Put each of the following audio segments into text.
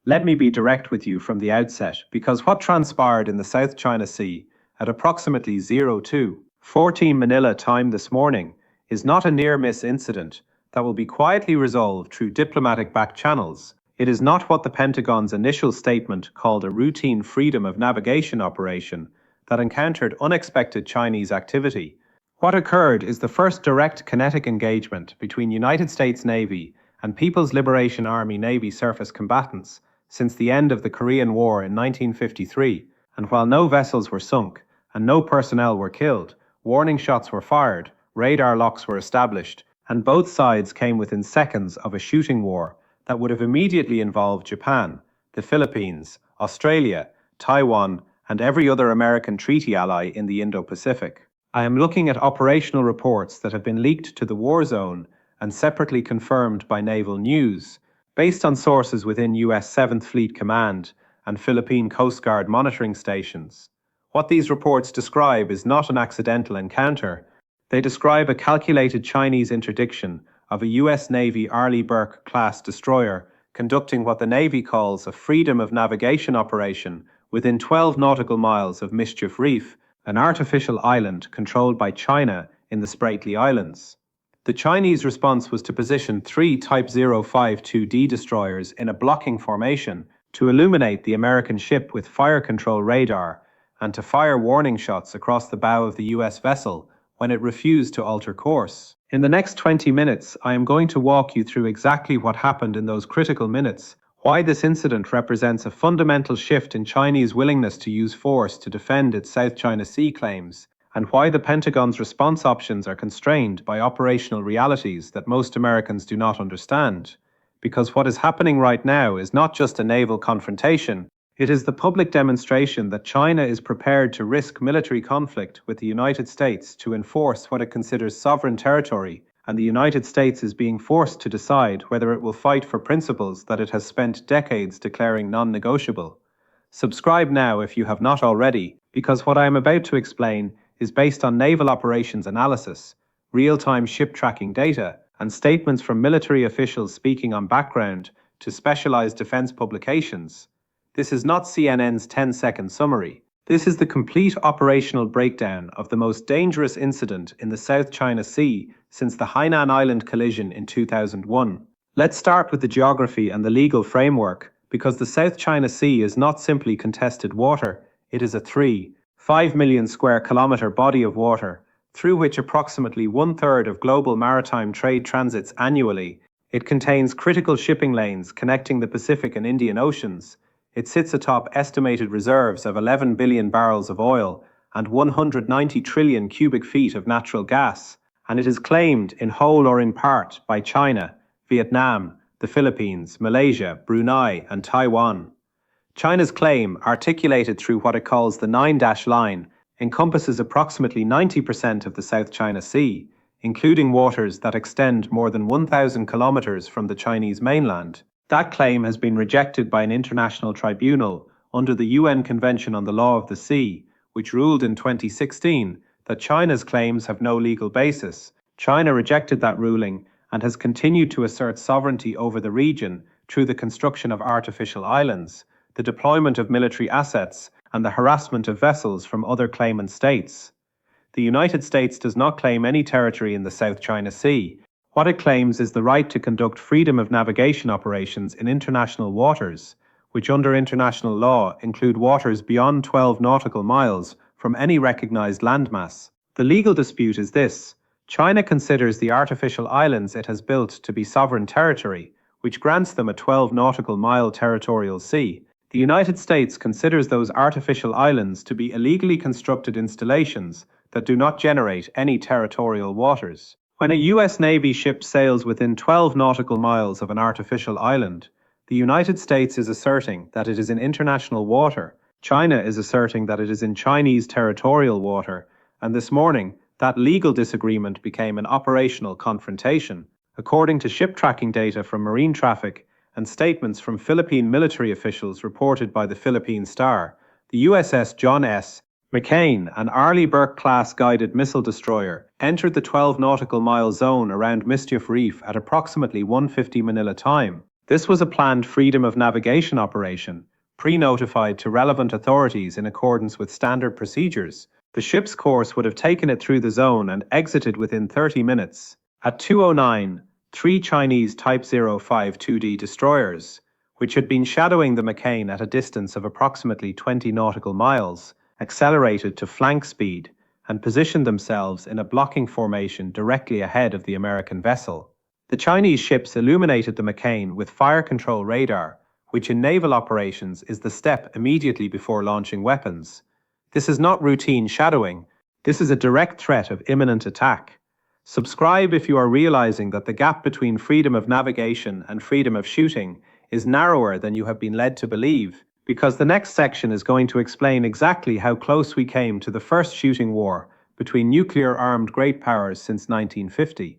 Let me be direct with you from the outset, because what transpired in the South China Sea at approximately 02:14 Manila time this morning is not a near-miss incident that will be quietly resolved through diplomatic back channels. It is not what the Pentagon's initial statement called a routine freedom of navigation operation that encountered unexpected Chinese activity. What occurred is the first direct kinetic engagement between United States Navy and People's Liberation Army Navy surface combatants since the end of the Korean War in 1953, and while no vessels were sunk and no personnel were killed, warning shots were fired, radar locks were established, and both sides came within seconds of a shooting war that would have immediately involved Japan, the Philippines, Australia, Taiwan, and every other American treaty ally in the Indo-Pacific. I am looking at operational reports that have been leaked to the war zone and separately confirmed by Naval News, based on sources within US 7th Fleet Command and Philippine Coast Guard monitoring stations. What these reports describe is not an accidental encounter. They describe a calculated Chinese interdiction of a US Navy Arleigh Burke-class destroyer conducting what the Navy calls a freedom of navigation operation within 12 nautical miles of Mischief Reef, an artificial island controlled by China in the Spratly Islands. The Chinese response was to position 3 Type 052D destroyers in a blocking formation to illuminate the American ship with fire control radar and to fire warning shots across the bow of the US vessel when it refused to alter course. In the next 20 minutes, I am going to walk you through exactly what happened in those critical minutes, why this incident represents a fundamental shift in Chinese willingness to use force to defend its South China Sea claims, and why the Pentagon's response options are constrained by operational realities that most Americans do not understand. Because what is happening right now is not just a naval confrontation, it is the public demonstration that China is prepared to risk military conflict with the United States to enforce what it considers sovereign territory, and the United States is being forced to decide whether it will fight for principles that it has spent decades declaring non-negotiable. Subscribe now if you have not already, because what I am about to explain is based on naval operations analysis, real-time ship tracking data, and statements from military officials speaking on background to specialized defense publications. This is not CNN's 10-second summary. This is the complete operational breakdown of the most dangerous incident in the South China Sea since the Hainan Island collision in 2001. Let's start with the geography and the legal framework, because the South China Sea is not simply contested water, it is a 5 million square kilometer body of water, through which approximately 1/3 of global maritime trade transits annually. It contains critical shipping lanes connecting the Pacific and Indian Oceans. It sits atop estimated reserves of 11 billion barrels of oil and 190 trillion cubic feet of natural gas, and it is claimed in whole or in part by China, Vietnam, the Philippines, Malaysia, Brunei, and Taiwan. China's claim, articulated through what it calls the 9-line, encompasses approximately 90% of the South China Sea, including waters that extend more than 1,000 kilometers from the Chinese mainland. That claim has been rejected by an international tribunal under the UN Convention on the Law of the Sea, which ruled in 2016 that China's claims have no legal basis. China rejected that ruling and has continued to assert sovereignty over the region through the construction of artificial islands, the deployment of military assets, and the harassment of vessels from other claimant states. The United States does not claim any territory in the South China Sea. What it claims is the right to conduct freedom of navigation operations in international waters, which under international law include waters beyond 12 nautical miles from any recognized landmass. The legal dispute is this: China considers the artificial islands it has built to be sovereign territory, which grants them a 12 nautical mile territorial sea. The United States considers those artificial islands to be illegally constructed installations that do not generate any territorial waters. When a US Navy ship sails within 12 nautical miles of an artificial island, the United States is asserting that it is in international water. China is asserting that it is in Chinese territorial water, and this morning, that legal disagreement became an operational confrontation. According to ship tracking data from marine traffic and statements from Philippine military officials reported by the Philippine Star, the USS John S. McCain, an Arleigh Burke-class guided missile destroyer, entered the 12 nautical mile zone around Mischief Reef at approximately 1:50 Manila time. This was a planned freedom of navigation operation, pre-notified to relevant authorities in accordance with standard procedures. The ship's course would have taken it through the zone and exited within 30 minutes. At 2:09, three Chinese Type 052D destroyers, which had been shadowing the McCain at a distance of approximately 20 nautical miles, accelerated to flank speed and positioned themselves in a blocking formation directly ahead of the American vessel. The Chinese ships illuminated the McCain with fire control radar, which in naval operations is the step immediately before launching weapons. This is not routine shadowing, this is a direct threat of imminent attack. Subscribe if you are realizing that the gap between freedom of navigation and freedom of shooting is narrower than you have been led to believe, because the next section is going to explain exactly how close we came to the first shooting war between nuclear-armed great powers since 1950.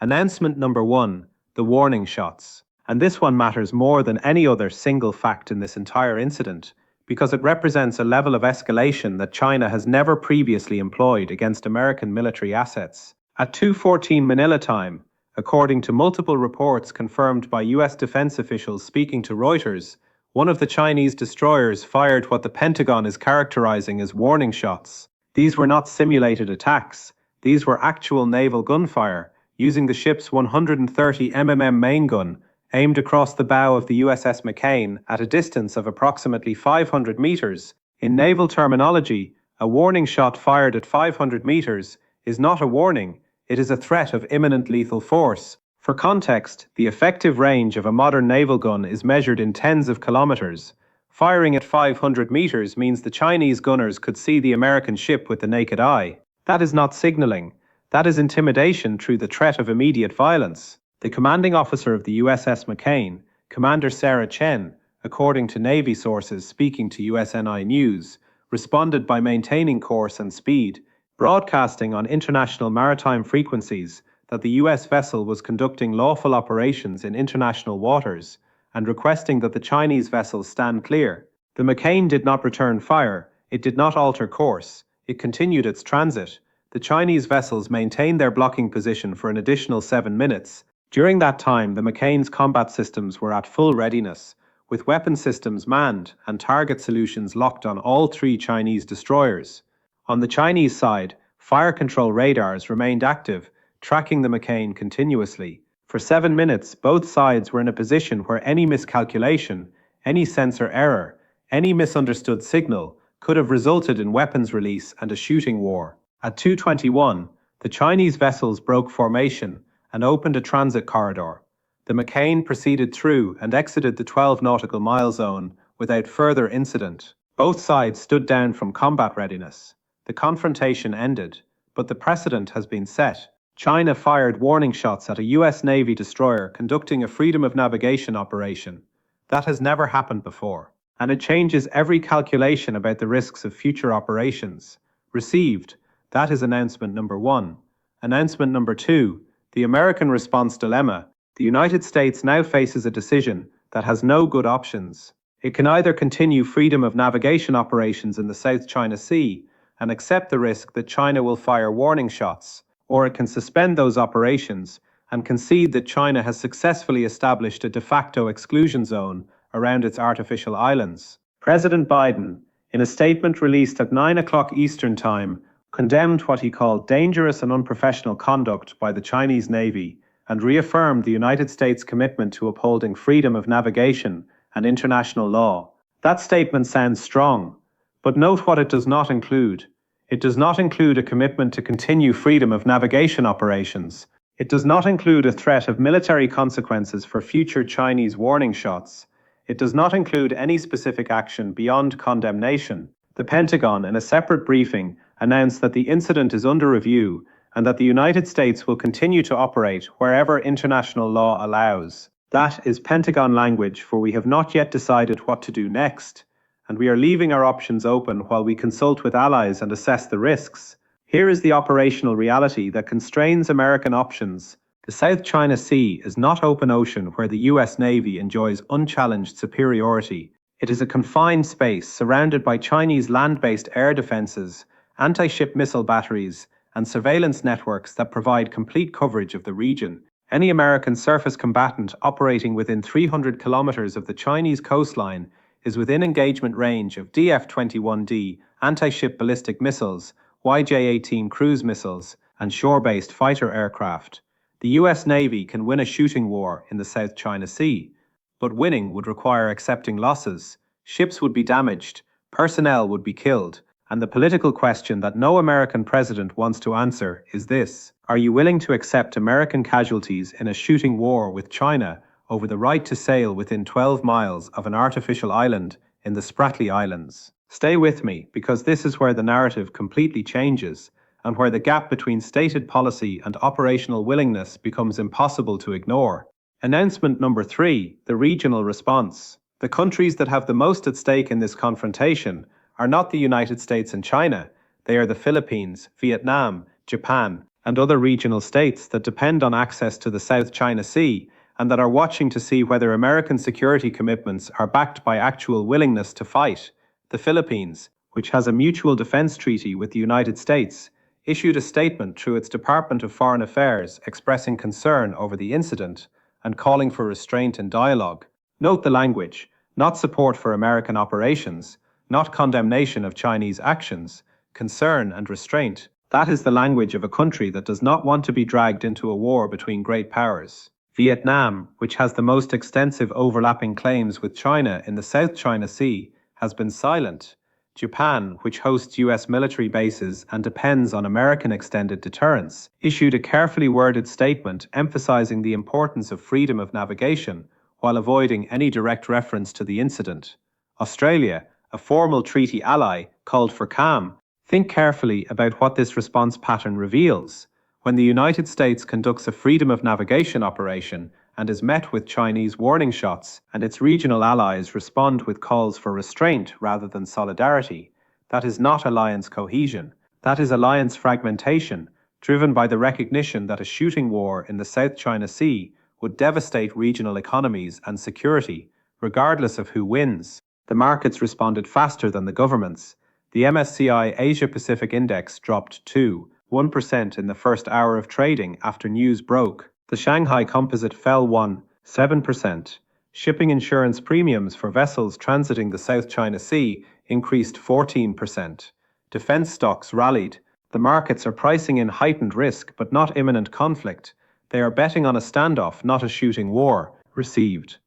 Announcement number 1, the warning shots. And this one matters more than any other single fact in this entire incident, because it represents a level of escalation that China has never previously employed against American military assets. At 2:14 Manila time, according to multiple reports confirmed by US defense officials speaking to Reuters, one of the Chinese destroyers fired what the Pentagon is characterizing as warning shots. These were not simulated attacks, these were actual naval gunfire, using the ship's 130 mm main gun, aimed across the bow of the USS McCain at a distance of approximately 500 meters. In naval terminology, a warning shot fired at 500 meters is not a warning, it is a threat of imminent lethal force. For context, the effective range of a modern naval gun is measured in tens of kilometers. Firing at 500 meters means the Chinese gunners could see the American ship with the naked eye. That is not signaling. That is intimidation through the threat of immediate violence. The commanding officer of the USS McCain, Commander Sarah Chen, according to Navy sources speaking to USNI News, responded by maintaining course and speed, broadcasting on international maritime frequencies that the US vessel was conducting lawful operations in international waters and requesting that the Chinese vessels stand clear. The McCain did not return fire, it did not alter course, it continued its transit. The Chinese vessels maintained their blocking position for an additional 7 minutes. During that time, the McCain's combat systems were at full readiness, with weapon systems manned and target solutions locked on all three Chinese destroyers. On the Chinese side, fire control radars remained active, tracking the McCain continuously. For 7 minutes, both sides were in a position where any miscalculation, any sensor error, any misunderstood signal could have resulted in weapons release and a shooting war. At 2:21, the Chinese vessels broke formation and opened a transit corridor. The McCain proceeded through and exited the 12 nautical mile zone without further incident. Both sides stood down from combat readiness. The confrontation ended, but the precedent has been set. China fired warning shots at a US Navy destroyer conducting a freedom of navigation operation. That has never happened before, and it changes every calculation about the risks of future operations. Received. That is announcement number 1. Announcement number 2. The American response dilemma. The United States now faces a decision that has no good options. It can either continue freedom of navigation operations in the South China Sea and accept the risk that China will fire warning shots, or it can suspend those operations and concede that China has successfully established a de facto exclusion zone around its artificial islands. President Biden, in a statement released at 9 o'clock Eastern Time, condemned what he called dangerous and unprofessional conduct by the Chinese Navy and reaffirmed the United States' commitment to upholding freedom of navigation and international law. That statement sounds strong, but note what it does not include. It does not include a commitment to continue freedom of navigation operations. It does not include a threat of military consequences for future Chinese warning shots. It does not include any specific action beyond condemnation. The Pentagon, in a separate briefing, announced that the incident is under review and that the United States will continue to operate wherever international law allows. That is Pentagon language, for we have not yet decided what to do next, and we are leaving our options open while we consult with allies and assess the risks. Here is the operational reality that constrains American options. The South China Sea is not open ocean where the US Navy enjoys unchallenged superiority. It is a confined space surrounded by Chinese land-based air defenses, anti-ship missile batteries, and surveillance networks that provide complete coverage of the region. Any American surface combatant operating within 300 kilometers of the Chinese coastline is within engagement range of DF-21D anti-ship ballistic missiles, YJ-18 cruise missiles, and shore-based fighter aircraft. The US Navy can win a shooting war in the South China Sea, but winning would require accepting losses. Ships would be damaged, personnel would be killed, and the political question that no American president wants to answer is this: are you willing to accept American casualties in a shooting war with China over the right to sail within 12 miles of an artificial island in the Spratly Islands? Stay with me, because this is where the narrative completely changes, and where the gap between stated policy and operational willingness becomes impossible to ignore. Announcement number 3, the regional response. The countries that have the most at stake in this confrontation are not the United States and China. They are the Philippines, Vietnam, Japan, and other regional states that depend on access to the South China Sea and that are watching to see whether American security commitments are backed by actual willingness to fight. The Philippines, which has a mutual defense treaty with the United States, issued a statement through its Department of Foreign Affairs expressing concern over the incident and calling for restraint and dialogue. Note the language: not support for American operations, not condemnation of Chinese actions, concern and restraint. That is the language of a country that does not want to be dragged into a war between great powers. Vietnam, which has the most extensive overlapping claims with China in the South China Sea, has been silent. Japan, which hosts US military bases and depends on American extended deterrence, issued a carefully worded statement emphasizing the importance of freedom of navigation while avoiding any direct reference to the incident. Australia, a formal treaty ally, called for calm. Think carefully about what this response pattern reveals. When the United States conducts a freedom of navigation operation and is met with Chinese warning shots, and its regional allies respond with calls for restraint rather than solidarity, that is not alliance cohesion. That is alliance fragmentation, driven by the recognition that a shooting war in the South China Sea would devastate regional economies and security, regardless of who wins. The markets responded faster than the governments. The MSCI Asia-Pacific Index dropped 1% in the first hour of trading after news broke. The Shanghai Composite fell 7%. Shipping insurance premiums for vessels transiting the South China Sea increased 14%. Defense stocks rallied. The markets are pricing in heightened risk but not imminent conflict. They are betting on a standoff, not a shooting war. Received.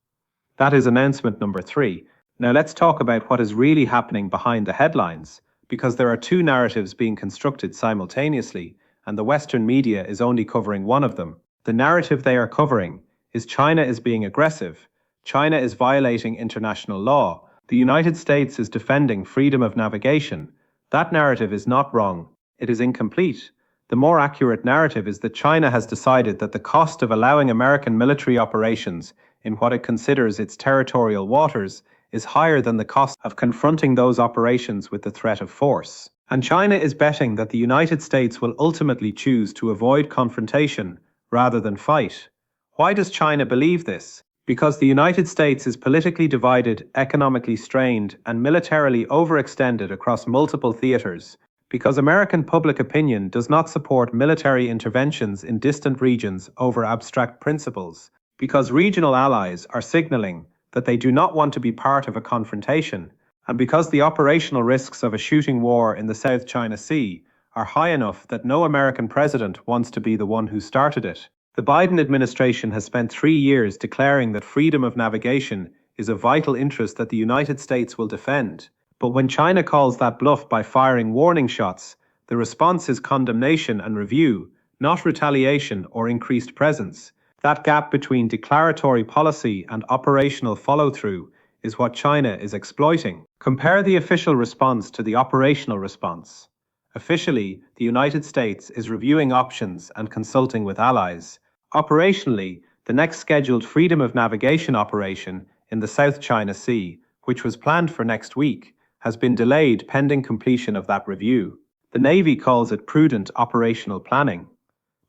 That is announcement number 3. Now let's talk about what is really happening behind the headlines, because there are two narratives being constructed simultaneously, and the Western media is only covering one of them. The narrative they are covering is China is being aggressive, China is violating international law, the United States is defending freedom of navigation. That narrative is not wrong, it is incomplete. The more accurate narrative is that China has decided that the cost of allowing American military operations in what it considers its territorial waters is higher than the cost of confronting those operations with the threat of force. And China is betting that the United States will ultimately choose to avoid confrontation rather than fight. Why does China believe this? Because the United States is politically divided, economically strained, and militarily overextended across multiple theaters. Because American public opinion does not support military interventions in distant regions over abstract principles. Because regional allies are signaling that they do not want to be part of a confrontation, and because the operational risks of a shooting war in the South China Sea are high enough that no American president wants to be the one who started it. The Biden administration has spent 3 years declaring that freedom of navigation is a vital interest that the United States will defend. But when China calls that bluff by firing warning shots, the response is condemnation and review, not retaliation or increased presence. That gap between declaratory policy and operational follow-through is what China is exploiting. Compare the official response to the operational response. Officially, the United States is reviewing options and consulting with allies. Operationally, the next scheduled freedom of navigation operation in the South China Sea, which was planned for next week, has been delayed pending completion of that review. The Navy calls it prudent operational planning.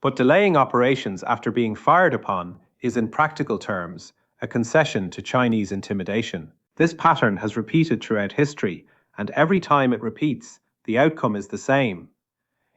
But delaying operations after being fired upon is, in practical terms, a concession to Chinese intimidation. This pattern has repeated throughout history, and every time it repeats, the outcome is the same.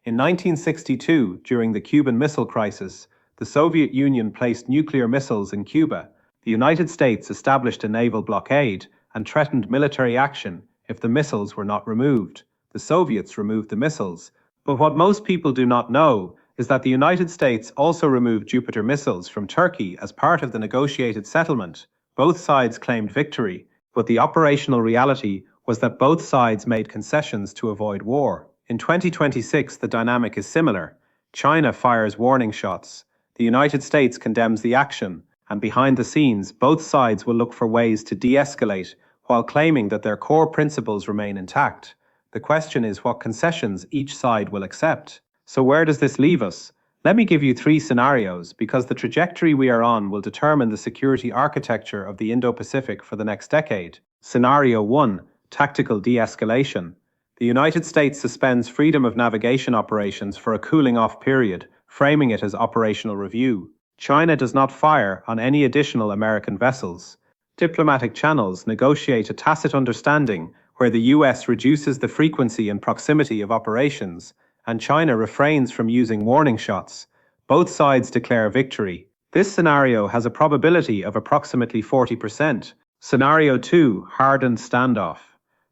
In 1962, during the Cuban Missile Crisis, The Soviet Union placed nuclear missiles in Cuba. The United States established a naval blockade and threatened military action if the missiles were not removed. The Soviets removed the missiles. But what most people do not know is that the United States also removed Jupiter missiles from Turkey as part of the negotiated settlement. Both sides claimed victory, but the operational reality was that both sides made concessions to avoid war. In 2026, the dynamic is similar. China fires warning shots. The United States condemns the action, and behind the scenes, both sides will look for ways to de-escalate while claiming that their core principles remain intact. The question is what concessions each side will accept. So where does this leave us? Let me give you three scenarios, because the trajectory we are on will determine the security architecture of the Indo-Pacific for the next decade. Scenario 1. Tactical de-escalation. The United States suspends freedom of navigation operations for a cooling-off period, framing it as operational review. China does not fire on any additional American vessels. Diplomatic channels negotiate a tacit understanding where the US reduces the frequency and proximity of operations, and China refrains from using warning shots. Both sides declare victory. This scenario has a probability of approximately 40%. Scenario 2. Hardened standoff.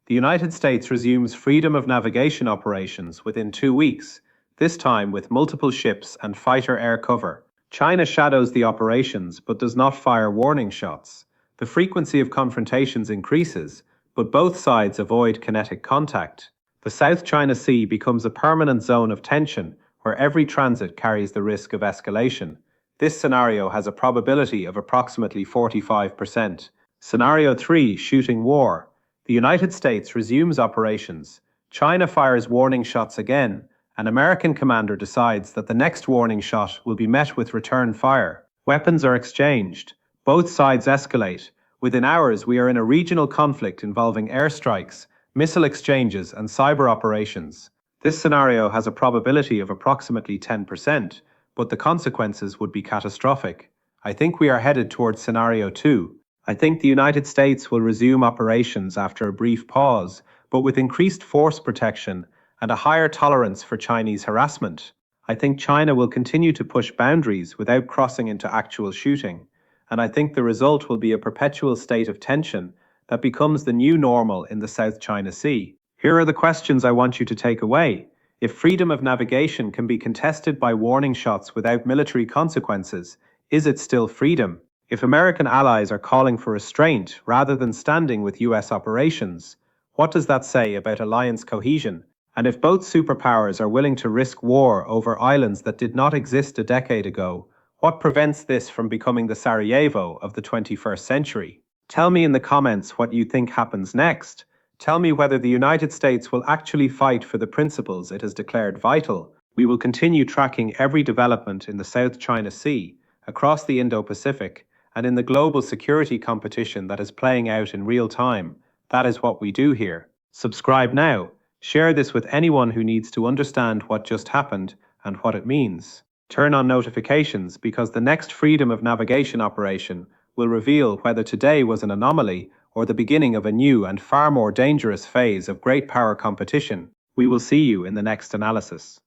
The United States resumes freedom of navigation operations within 2 weeks, this time with multiple ships and fighter air cover. China shadows the operations but does not fire warning shots. The frequency of confrontations increases, but both sides avoid kinetic contact. The South China Sea becomes a permanent zone of tension where every transit carries the risk of escalation. This scenario has a probability of approximately 45%. Scenario 3. Shooting war. The United States resumes operations. China fires warning shots again. An American commander decides that the next warning shot will be met with return fire. Weapons are exchanged. Both sides escalate. Within hours, we are in a regional conflict involving airstrikes, missile exchanges, and cyber operations. This scenario has a probability of approximately 10%, but the consequences would be catastrophic. I think we are headed towards scenario 2. I think the United States will resume operations after a brief pause, but with increased force protection and a higher tolerance for Chinese harassment. I think China will continue to push boundaries without crossing into actual shooting, and I think the result will be a perpetual state of tension that becomes the new normal in the South China Sea. Here are the questions I want you to take away. If freedom of navigation can be contested by warning shots without military consequences, is it still freedom? If American allies are calling for restraint rather than standing with US operations, what does that say about alliance cohesion? And if both superpowers are willing to risk war over islands that did not exist a decade ago, what prevents this from becoming the Sarajevo of the 21st century? Tell me in the comments what you think happens next. Tell me whether the United States will actually fight for the principles it has declared vital. We will continue tracking every development in the South China Sea, across the Indo-Pacific, and in the global security competition that is playing out in real time. That is what we do here. Subscribe now. Share this with anyone who needs to understand what just happened and what it means. Turn on notifications, because the next freedom of navigation operation will reveal whether today was an anomaly or the beginning of a new and far more dangerous phase of great power competition. We will see you in the next analysis.